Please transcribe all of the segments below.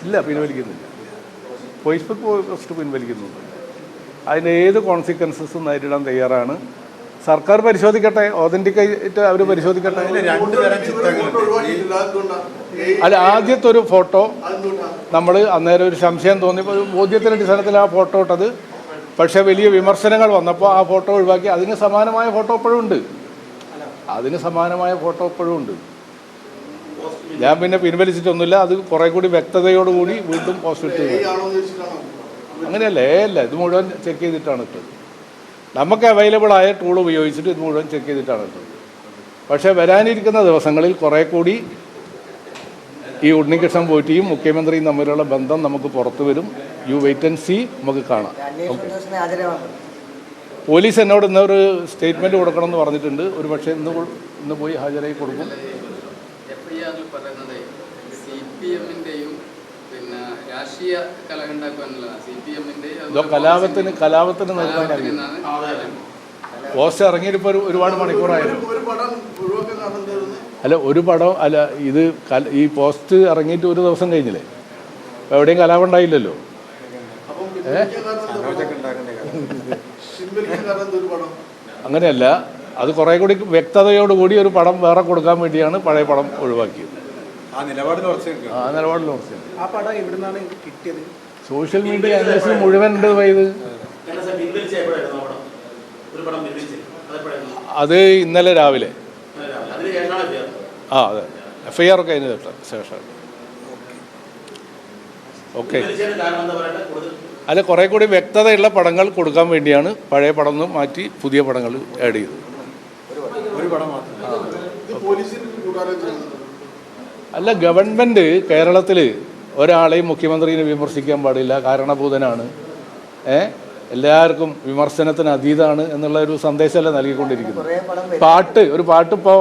ഇല്ല, പിൻവലിക്കുന്നില്ല. Facebook post പിൻവലിക്കുന്നുണ്ട്. അതിന് ഏത് കോൺസിക്വൻസസും നേരിടാൻ തയ്യാറാണ്. സർക്കാർ പരിശോധിക്കട്ടെ, ഓതൻറ്റിക്കായിട്ട് അവർ പരിശോധിക്കട്ടെ. അല്ല, ആദ്യത്തെ ഒരു ഫോട്ടോ നമ്മൾ അന്നേരം ഒരു സംശയം തോന്നിയപ്പോൾ ബോധ്യത്തിൻ്റെ അടിസ്ഥാനത്തിൽ ആ ഫോട്ടോ ഇട്ടത്. പക്ഷേ വലിയ വിമർശനങ്ങൾ വന്നപ്പോൾ ആ ഫോട്ടോ ഒഴിവാക്കി. അതിന് സമാനമായ ഫോട്ടോ ഇപ്പോഴും ഉണ്ട്. ഞാൻ പിന്നെ പിൻവലിച്ചിട്ടൊന്നുമില്ല. അത് കുറേ കൂടി വ്യക്തതയോടുകൂടി വീണ്ടും പോസ്റ്റ് ഇട്ട്. അങ്ങനെയല്ല, ഇത് മുഴുവൻ ചെക്ക് ചെയ്തിട്ടാണ് ഇട്ടത്. നമുക്ക് അവൈലബിൾ ആയ ടൂൾ ഉപയോഗിച്ചിട്ട് ഇത് മുഴുവൻ ചെക്ക് ചെയ്തിട്ടാണ് ഇട്ടത്. പക്ഷേ വരാനിരിക്കുന്ന ദിവസങ്ങളിൽ കുറേ കൂടി ഈ ഉണ്ണികൃഷ്ണൻ പോറ്റിയും മുഖ്യമന്ത്രിയും തമ്മിലുള്ള ബന്ധം നമുക്ക് പുറത്തു വരും. യു വെയിറ്റ് ആൻഡ് സീ, നമുക്ക് കാണാം. പോലീസ് എന്നോട് ഇന്നൊരു സ്റ്റേറ്റ്മെൻറ്റ് കൊടുക്കണമെന്ന് പറഞ്ഞിട്ടുണ്ട്. ഒരു പക്ഷേ ഇന്ന് പോയി ഹാജരായി കൊടുക്കും. കലാപത്തിന് നിർത്താനായിരുന്നു. പോസ്റ്റ് ഇറങ്ങിയിട്ട് ഇപ്പോൾ ഒരുപാട് മണിക്കൂറായിരുന്നു. അല്ല, ഒരു പടം അല്ല, ഇത് ഈ പോസ്റ്റ് ഇറങ്ങിയിട്ട് ഒരു ദിവസം കഴിഞ്ഞില്ലേ? അപ്പോൾ എവിടെയും കലാപം ഉണ്ടായില്ലല്ലോ. അങ്ങനെയല്ല, അത് കുറേ കൂടി വ്യക്തതയോടുകൂടി ഒരു പടം വേറെ കൊടുക്കാൻ വേണ്ടിയാണ് പഴയ പടം ഒഴിവാക്കിയത്. ആ നിലപാടിൽ ഉറച്ചു. സോഷ്യൽ മീഡിയ അന്വേഷണം മുഴുവൻ ഉണ്ട്. അത് ഇന്നലെ രാവിലെ. അതെ, FIR ഒക്കെ അതിന് ശേഷം. ഓക്കെ. അല്ല, കുറേ കൂടി വ്യക്തതയുള്ള പടങ്ങൾ കൊടുക്കാൻ വേണ്ടിയാണ് പഴയ പടം നിന്ന് മാറ്റി പുതിയ പടങ്ങൾ ആഡ് ചെയ്തത്. അല്ല, ഗവൺമെൻറ് കേരളത്തിൽ ഒരാളെയും മുഖ്യമന്ത്രിയെ വിമർശിക്കാൻ പാടില്ല, കാരണഭൂതനാണ്, എല്ലാവർക്കും വിമർശനത്തിന് അതീതമാണ് എന്നുള്ള ഒരു സന്ദേശമല്ല നൽകിക്കൊണ്ടിരിക്കുന്നത്. ഒരു പാട്ട് ഇപ്പോൾ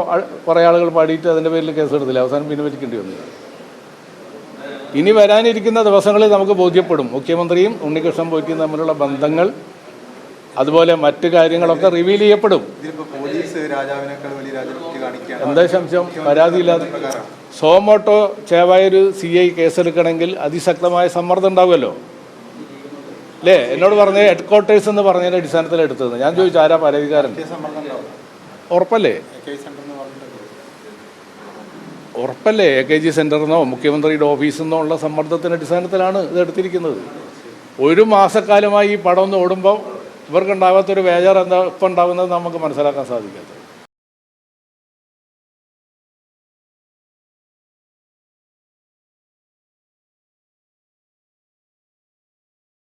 കുറേ ആളുകൾ പാടിയിട്ട് അതിൻ്റെ പേരിൽ കേസെടുത്തില്ല, അവസാനം പിൻവലിക്കേണ്ടി വന്നു. ഇനി വരാനിരിക്കുന്ന ദിവസങ്ങളിൽ നമുക്ക് ബോധ്യപ്പെടും മുഖ്യമന്ത്രിയും ഉണ്ണികൃഷ്ണൻ പോറ്റിയും തമ്മിലുള്ള ബന്ധങ്ങൾ, അതുപോലെ മറ്റു കാര്യങ്ങളൊക്കെ റിവീൽ ചെയ്യപ്പെടും. എന്താ സംശയം? പരാതിയില്ലാതെ സോമോട്ടോ ചേവായൊരു CI കേസെടുക്കണമെങ്കിൽ അതിശക്തമായ സമ്മർദ്ദം ഉണ്ടാവുമല്ലോ, അല്ലേ? എന്നോട് പറഞ്ഞ ഹെഡ്ക്വാർട്ടേഴ്സ് എന്ന് പറഞ്ഞതിൻ്റെ അടിസ്ഥാനത്തിൽ എടുത്തത്. ഞാൻ ചോദിച്ചു, ആരാ പരാതിക്കാരൻ? ഉറപ്പല്ലേ AKG സെൻ്ററിന്നോ മുഖ്യമന്ത്രിയുടെ ഓഫീസിൽ നിന്നോ ഉള്ള സമ്മർദ്ദത്തിൻ്റെ അടിസ്ഥാനത്തിലാണ് ഇത് എടുത്തിരിക്കുന്നത്. ഒരു മാസക്കാലമായി ഈ പടം ഒന്ന് ഓടുമ്പോൾ ഇവർക്കുണ്ടാകാത്തൊരു ബേജാർ എന്താ ഇപ്പം ഉണ്ടാകുന്നത് നമുക്ക് മനസ്സിലാക്കാൻ സാധിക്കാത്ത.